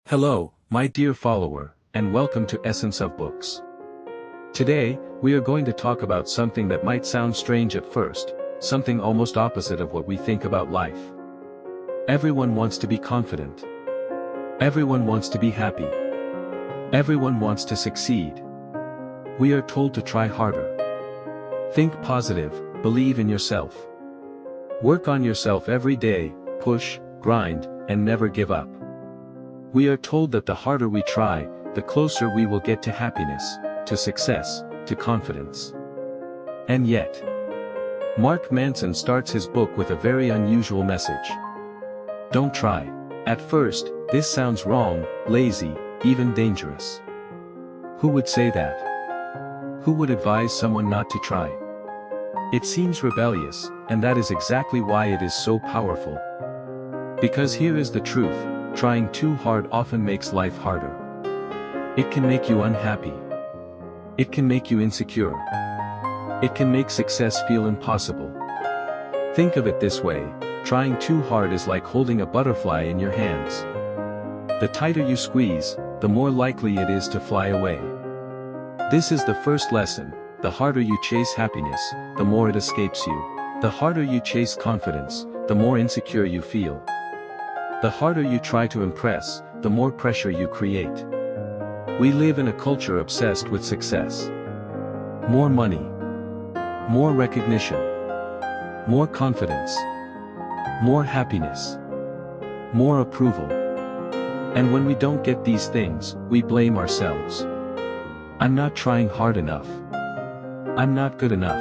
Hello, my dear follower, and welcome to Essence of Books. Today, we are going to talk about something that might sound strange at first, something almost opposite of what we think about life. Everyone wants to be confident. Everyone wants to be happy. Everyone wants to succeed. We are told to try harder. Think positive, believe in yourself. Work on yourself every day, push, grind, and never give up. We are told that the harder we try, the closer we will get to happiness, to success, to confidence. And yet, Mark Manson starts his book with a very unusual message. Don't try. At first, this sounds wrong, lazy, even dangerous. Who would say that? Who would advise someone not to try? It seems rebellious, and that is exactly why it is so powerful. Because here is the truth. Trying too hard often makes life harder. It can make you unhappy. It can make you insecure. It can make success feel impossible. Think of it this way, trying too hard is like holding a butterfly in your hands. The tighter you squeeze, the more likely it is to fly away. This is the first lesson: the harder you chase happiness, the more it escapes you. The harder you chase confidence, the more insecure you feel. The harder you try to impress, the more pressure you create. We live in a culture obsessed with success. More money. More recognition. More confidence. More happiness. More approval. And when we don't get these things, we blame ourselves. I'm not trying hard enough. I'm not good enough.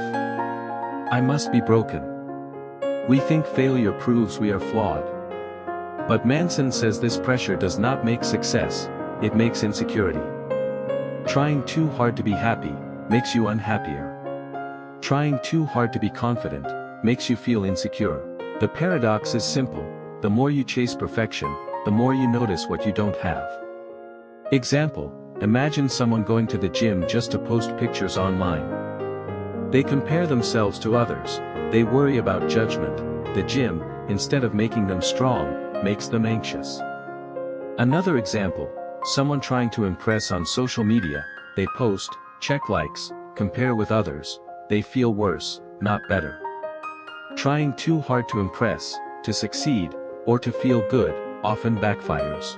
I must be broken. We think failure proves we are flawed. But Manson says this pressure does not make success, it makes insecurity. Trying too hard to be happy, makes you unhappier. Trying too hard to be confident, makes you feel insecure. The paradox is simple: the more you chase perfection, the more you notice what you don't have. Example: imagine someone going to the gym just to post pictures online. They compare themselves to others, they worry about judgment. The gym, instead of making them strong, makes them anxious. Another example: someone trying to impress on social media, they post, check likes, compare with others, they feel worse, not better. Trying too hard to impress, to succeed, or to feel good, often backfires.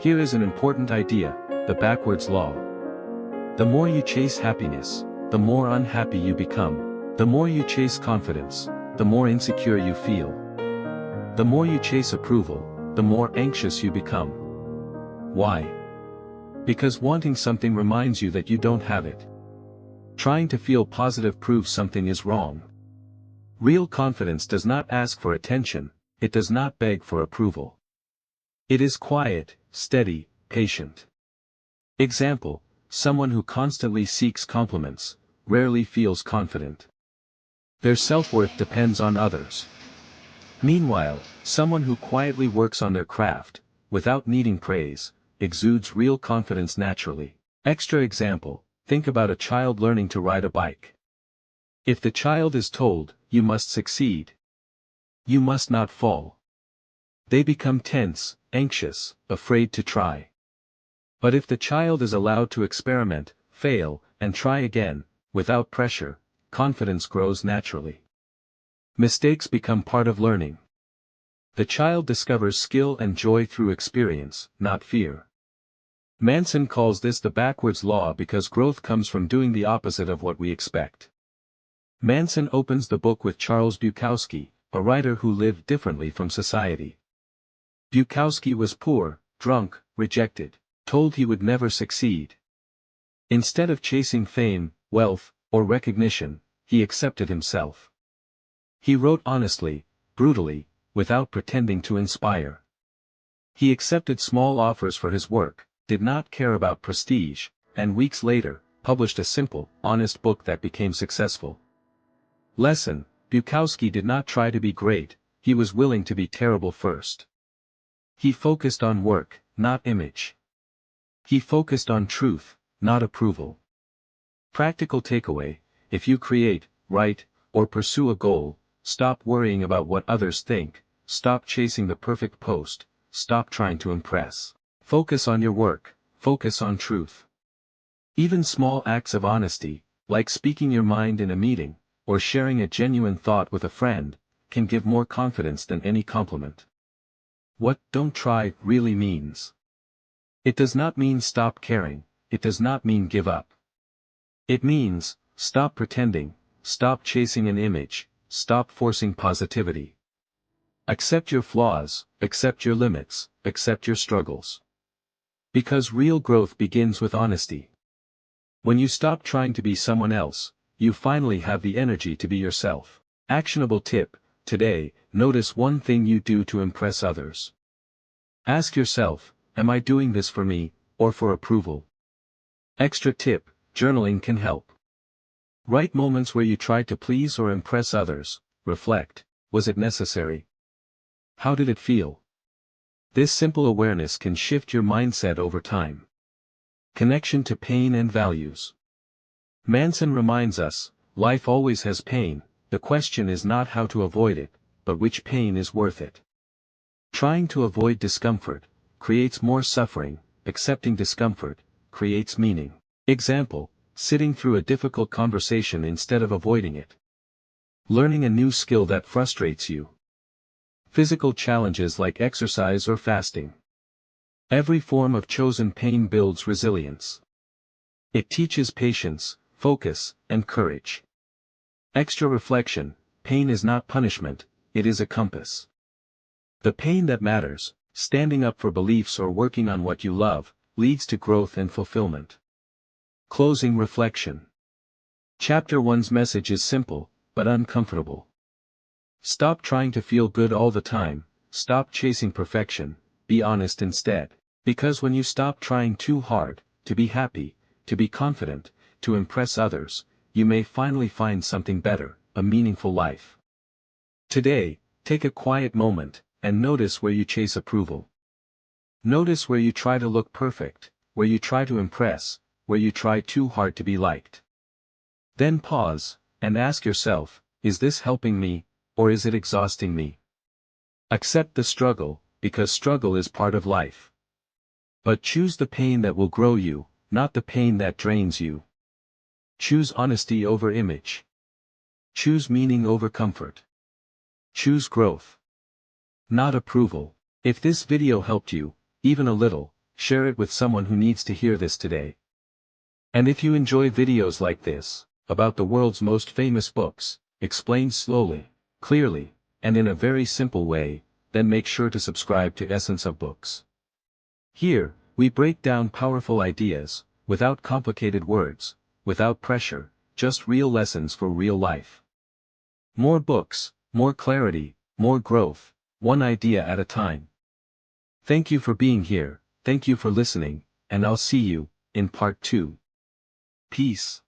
Here is an important idea: the backwards law. The more you chase happiness, the more unhappy you become. The more you chase confidence, the more insecure you feel. The more you chase approval, the more anxious you become. Why? Because wanting something reminds you that you don't have it. Trying to feel positive proves something is wrong. Real confidence does not ask for attention, it does not beg for approval. It is quiet, steady, patient. Example: someone who constantly seeks compliments, rarely feels confident. Their self-worth depends on others. Meanwhile, someone who quietly works on their craft, without needing praise, exudes real confidence naturally. Extra example: think about a child learning to ride a bike. If the child is told, you must succeed, you must not fall, they become tense, anxious, afraid to try. But if the child is allowed to experiment, fail, and try again, without pressure, confidence grows naturally. Mistakes become part of learning. The child discovers skill and joy through experience, not fear. Manson calls this the backwards law because growth comes from doing the opposite of what we expect. Manson opens the book with Charles Bukowski, a writer who lived differently from society. Bukowski was poor, drunk, rejected, told he would never succeed. Instead of chasing fame, wealth, or recognition, he accepted himself. He wrote honestly, brutally, without pretending to inspire. He accepted small offers for his work, did not care about prestige, and weeks later, published a simple, honest book that became successful. Lesson: Bukowski did not try to be great, he was willing to be terrible first. He focused on work, not image. He focused on truth, not approval. Practical takeaway: if you create, write, or pursue a goal, stop worrying about what others think, stop chasing the perfect post, stop trying to impress. Focus on your work, focus on truth. Even small acts of honesty, like speaking your mind in a meeting, or sharing a genuine thought with a friend, can give more confidence than any compliment. What "don't try" really means. It does not mean stop caring, it does not mean give up. It means, stop pretending, stop chasing an image, stop forcing positivity. Accept your flaws, accept your limits, accept your struggles. Because real growth begins with honesty. When you stop trying to be someone else, you finally have the energy to be yourself. Actionable tip: today, notice one thing you do to impress others. Ask yourself, am I doing this for me, or for approval? Extra tip: journaling can help. Write moments where you tried to please or impress others, reflect, was it necessary? How did it feel? This simple awareness can shift your mindset over time. Connection to pain and values. Manson reminds us, life always has pain, the question is not how to avoid it, but which pain is worth it. Trying to avoid discomfort creates more suffering, accepting discomfort creates meaning. Example: sitting through a difficult conversation instead of avoiding it. Learning a new skill that frustrates you. Physical challenges like exercise or fasting. Every form of chosen pain builds resilience. It teaches patience, focus, and courage. Extra reflection: pain is not punishment, it is a compass. The pain that matters, standing up for beliefs or working on what you love, leads to growth and fulfillment. Closing reflection. Chapter 1's message is simple, but uncomfortable. Stop trying to feel good all the time, stop chasing perfection, be honest instead. Because when you stop trying too hard, to be happy, to be confident, to impress others, you may finally find something better, a meaningful life. Today, take a quiet moment, and notice where you chase approval. Notice where you try to look perfect, where you try to impress, where you try too hard to be liked. Then pause, and ask yourself, is this helping me, or is it exhausting me? Accept the struggle, because struggle is part of life. But choose the pain that will grow you, not the pain that drains you. Choose honesty over image. Choose meaning over comfort. Choose growth, not approval. If this video helped you, even a little, share it with someone who needs to hear this today. And if you enjoy videos like this, about the world's most famous books, explained slowly, clearly, and in a very simple way, then make sure to subscribe to Essence of Books. Here, we break down powerful ideas, without complicated words, without pressure, just real lessons for real life. More books, more clarity, more growth, one idea at a time. Thank you for being here, thank you for listening, and I'll see you in part 2. Peace.